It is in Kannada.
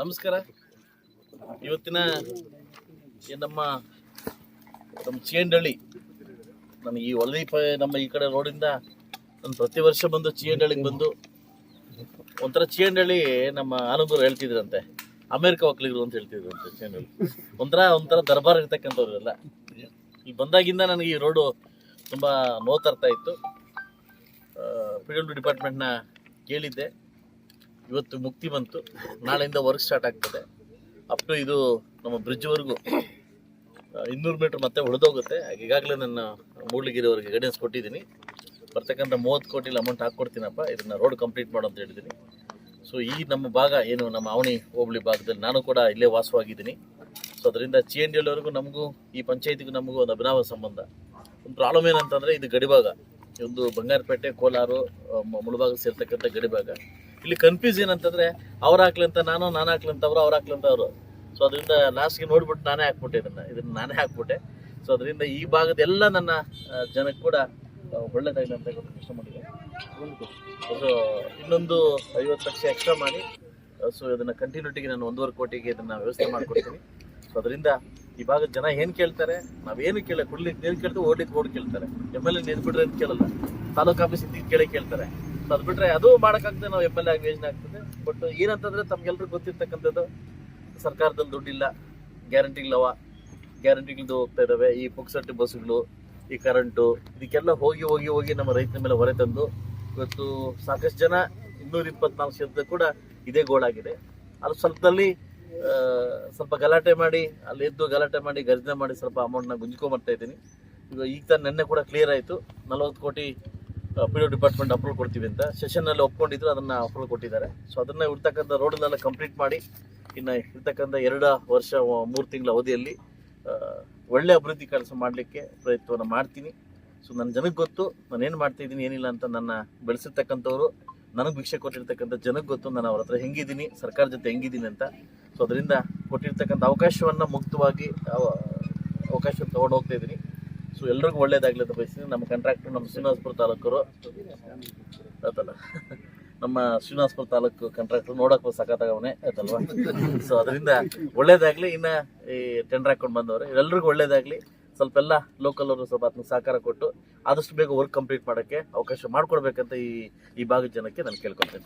ನಮಸ್ಕಾರ. ಇವತ್ತಿನ ನಮ್ಮ ಚೇಂಡಳ್ಳಿ, ನಾನು ಈ ನಮ್ಮ ಈ ಕಡೆ ರೋಡಿಂದ ನಾನು ಪ್ರತಿ ವರ್ಷ ಬಂದು ಚೇಂಡಳ್ಳಿಗೆ ಬಂದು ಒಂಥರ ಚೇಂಡಳ್ಳಿ ನಮ್ಮ ಆನಂದವ್ರು ಹೇಳ್ತಿದ್ರಂತೆ, ಅಮೇರಿಕ ಒಕ್ಕಲಿಗರು ಅಂತ ಹೇಳ್ತಿದ್ರಂತೆ. ಚೇಂಡಳ್ಳಿ ಒಂಥರ ದರ್ಬಾರ್ ಇರ್ತಕ್ಕಂಥವ್ರೆಲ್ಲ. ಇಲ್ಲಿ ಬಂದಾಗಿಂದ ನನಗೆ ಈ ರೋಡು ತುಂಬ ನೋವು ತರ್ತಾ ಇತ್ತು. PWD ಡಿಪಾರ್ಟ್ಮೆಂಟ್ನ ಕೇಳಿದ್ದೆ, ಇವತ್ತು ಮುಕ್ತಿ ಬಂತು. ನಾಳೆಯಿಂದ ವರ್ಕ್ ಸ್ಟಾರ್ಟ್ ಆಗ್ತದೆ. ಅಪ್ ಟು ಇದು ನಮ್ಮ ಬ್ರಿಡ್ಜ್ವರೆಗೂ 200 ಮೀಟ್ರ್ ಮತ್ತೆ ಉಳಿದೋಗುತ್ತೆ. ಈಗಾಗಲೇ ನನ್ನ ಮೂಡ್ಲಿಗಿರಿಯವರಿಗೆ ಗೈಡೆನ್ಸ್ ಕೊಟ್ಟಿದ್ದೀನಿ. ಬರ್ತಕ್ಕಂಥ 30 ಕೋಟಿಲಿ ಅಮೌಂಟ್ ಹಾಕ್ಕೊಡ್ತೀನಪ್ಪ, ಇದನ್ನು ರೋಡ್ ಕಂಪ್ಲೀಟ್ ಮಾಡು ಅಂತ ಹೇಳಿದ್ದೀನಿ. ಸೊ ಈ ನಮ್ಮ ಭಾಗ ಏನು, ನಮ್ಮ ಅವಣಿ ಹೋಬಳಿ ಭಾಗದಲ್ಲಿ ನಾನು ಕೂಡ ಇಲ್ಲೇ ವಾಸವಾಗಿದ್ದೀನಿ. ಸೊ ಅದರಿಂದ CNDLವರೆಗೂ ನಮಗೂ ಈ ಪಂಚಾಯತಿಗೂ ನಮಗೂ ಒಂದು ಅಭಿನವ ಸಂಬಂಧ. ಒಂದು ಪ್ರಾಬ್ಲಮ್ ಏನಂತಂದರೆ, ಇದು ಗಡಿಭಾಗ, ಒಂದು ಬಂಗಾರಪೇಟೆ ಕೋಲಾರ ಮುಳುಭಾಗ ಸೇರ್ತಕ್ಕಂಥ ಗಡಿಭಾಗ. ಇಲ್ಲಿ ಕನ್ಫ್ಯೂಸ್ ಏನಂತಂದರೆ, ಅವ್ರು ಹಾಕ್ಲಿ ಅಂತ ನಾನು ಹಾಕ್ಲಿ ಅಂತ ಅವ್ರು ಹಾಕ್ಲಿ ಅಂತ ಅವರು. ಸೊ ಅದರಿಂದ ಲಾಸ್ಟ್ಗೆ ನೋಡ್ಬಿಟ್ಟು ನಾನೇ ಹಾಕ್ಬಿಟ್ಟೆ, ಇದನ್ನು ನಾನೇ ಹಾಕ್ಬಿಟ್ಟೆ. ಸೊ ಅದರಿಂದ ಈ ಭಾಗದ ಎಲ್ಲ ನನ್ನ ಜನಕ್ಕೆ ಕೂಡ ಒಳ್ಳೆಯದಾಗಿದೆ ಅಂತ ಇಷ್ಟ ಮಾಡಿದೆ. ಸೊ ಇನ್ನೊಂದು 50 ಲಕ್ಷ ಎಕ್ಸ್ಟ್ರಾ ಮಾಡಿ, ಸೊ ಇದನ್ನು ಕಂಟಿನ್ಯೂಟಿಗೆ ನಾನು 1.5 ಕೋಟಿಗೆ ಇದನ್ನು ವ್ಯವಸ್ಥೆ ಮಾಡಿಕೊಡ್ತೀನಿ. ಸೊ ಅದರಿಂದ ಈ ಭಾಗದ ಜನ ಏನು ಕೇಳ್ತಾರೆ, ನಾವೇನು ಕುಡ್ಲಿಕ್ಕೆ ನೀರು ಕೇಳ್ತೀವಿ, ಓಡ್ಲಿಕ್ಕೆ ರೋಡ್ ಕೇಳ್ತಾರೆ. MLA ನೀರು ಬಿಡ್ರೆ ಅಂತ ಕೇಳಲ್ಲ, ತಾಲೂಕು ಆಫೀಸ್ ಇದ್ದು ಕೇಳ್ತಾರೆ. ಸೊ ಅದು ಬಿಟ್ಟರೆ ಅದು ಮಾಡೋಕ್ಕಾಗ್ತದೆ, ನಾವು MLA ಆಗಿ ಯೋಜನೆ ಆಗ್ತದೆ. ಬಟ್ ಏನಂತಂದರೆ, ತಮ್ಗೆಲ್ರಿಗೂ ಗೊತ್ತಿರ್ತಕ್ಕಂಥದ್ದು, ಸರ್ಕಾರದಲ್ಲಿ ದುಡ್ಡಿಲ್ಲ, ಗ್ಯಾರಂಟಿಗಳದ್ದು ಹೋಗ್ತಾ ಇದ್ದಾವೆ. ಈ ಪುಕ್ಸಟ್ಟಿ ಬಸ್ಸುಗಳು, ಈ ಕರೆಂಟು, ಇದಕ್ಕೆಲ್ಲ ಹೋಗಿ ನಮ್ಮ ರೈತರ ಮೇಲೆ ಹೊರೆ ತಂದು ಇವತ್ತು ಸಾಕಷ್ಟು ಜನ 224 ಕ್ಷೇತ್ರದ ಕೂಡ ಇದೇ ಗೋಳಾಗಿದೆ. ಅದು ಸ್ವಲ್ಪ ಗಲಾಟೆ ಮಾಡಿ, ಅಲ್ಲಿ ಎದ್ದು ಗಲಾಟೆ ಮಾಡಿ, ಗರ್ಜನೆ ಮಾಡಿ ಸ್ವಲ್ಪ ಅಮೌಂಟ್ನ ಗುಂಜ್ಕೊಂಬರ್ತಾ ಇದ್ದೀನಿ. ಈಗ ತಾನು ನೆನ್ನೆ ಕೂಡ ಕ್ಲಿಯರ್ ಆಯಿತು, 40 ಕೋಟಿ PWD ಡಿಪಾರ್ಟ್ಮೆಂಟ್ ಅಪ್ರೂವಲ್ ಕೊಡ್ತೀವಿ ಅಂತ ಸೆಷನ್ನಲ್ಲಿ ಒಪ್ಕೊಂಡಿದ್ರು, ಅದನ್ನು ಅಪ್ರೂವಲ್ ಕೊಟ್ಟಿದ್ದಾರೆ. ಸೊ ಅದನ್ನು ಇರ್ತಕ್ಕಂಥ ರೋಡನ್ನೆಲ್ಲ ಕಂಪ್ಲೀಟ್ ಮಾಡಿ, ಇನ್ನು ಇರ್ತಕ್ಕಂಥ 2 ವರ್ಷ 3 ತಿಂಗಳ ಅವಧಿಯಲ್ಲಿ ಒಳ್ಳೆ ಅಭಿವೃದ್ಧಿ ಕೆಲಸ ಮಾಡಲಿಕ್ಕೆ ಪ್ರಯತ್ನವನ್ನು ಮಾಡ್ತೀನಿ. ಸೊ ನನ್ನ ಜನಕ್ಕೆ ಗೊತ್ತು ನಾನು ಏನು ಮಾಡ್ತಾಯಿದ್ದೀನಿ, ಏನಿಲ್ಲ ಅಂತ. ನನ್ನ ಬೆಳೆಸಿರ್ತಕ್ಕಂಥವ್ರು, ನನಗೆ ಭಿಕ್ಷೆ ಕೊಟ್ಟಿರ್ತಕ್ಕಂಥ ಜನಕ್ಕೆ ಗೊತ್ತು ನಾನು ಅವ್ರ ಹತ್ರ ಹೆಂಗಿದ್ದೀನಿ, ಸರ್ಕಾರ ಜೊತೆ ಹೆಂಗಿದ್ದೀನಿ ಅಂತ. ಸೊ ಅದರಿಂದ ಕೊಟ್ಟಿರ್ತಕ್ಕಂಥ ಅವಕಾಶವನ್ನು ಮುಕ್ತವಾಗಿ ಅವಕಾಶ ತೊಗೊಂಡು ಹೋಗ್ತಾ ಇದ್ದೀನಿ. ಸೊ ಎಲ್ರಿಗೂ ಒಳ್ಳೇದಾಗಲಿ ಅಂತ ಬಯಸ್ತೀನಿ. ನಮ್ಮ ಕಾಂಟ್ರಾಕ್ಟರ್ ನಮ್ಮ ಶ್ರೀನಿವಾಸಪುರ ತಾಲೂಕರು ಆಯ್ತಲ್ಲ, ನಮ್ಮ ಶ್ರೀನಿವಾಸಪುರ ತಾಲೂಕು ಕಾಂಟ್ರಾಕ್ಟರ್ ನೋಡೋಕೆ ಸಖತ್ತಾಗವನೇ ಆಯ್ತಲ್ವ. ಸೊ ಅದರಿಂದ ಒಳ್ಳೇದಾಗಲಿ. ಇನ್ನು ಈ ಟೆಂಡರ್ ಹಾಕೊಂಡು ಬಂದವರು ಎಲ್ರಿಗೂ ಒಳ್ಳೇದಾಗಲಿ. ಸ್ವಲ್ಪ ಎಲ್ಲ ಲೋಕಲ್ ಅವರು ಸ್ವಲ್ಪ ಅದನ್ನ ಸಹಕಾರ ಕೊಟ್ಟು ಆದಷ್ಟು ಬೇಗ ವರ್ಕ್ ಕಂಪ್ಲೀಟ್ ಮಾಡೋಕ್ಕೆ ಅವಕಾಶ ಮಾಡಿಕೊಡ್ಬೇಕಂತ ಈ ಭಾಗದ ಜನಕ್ಕೆ ನಾನು ಕೇಳ್ಕೊಳ್ತೇನೆ.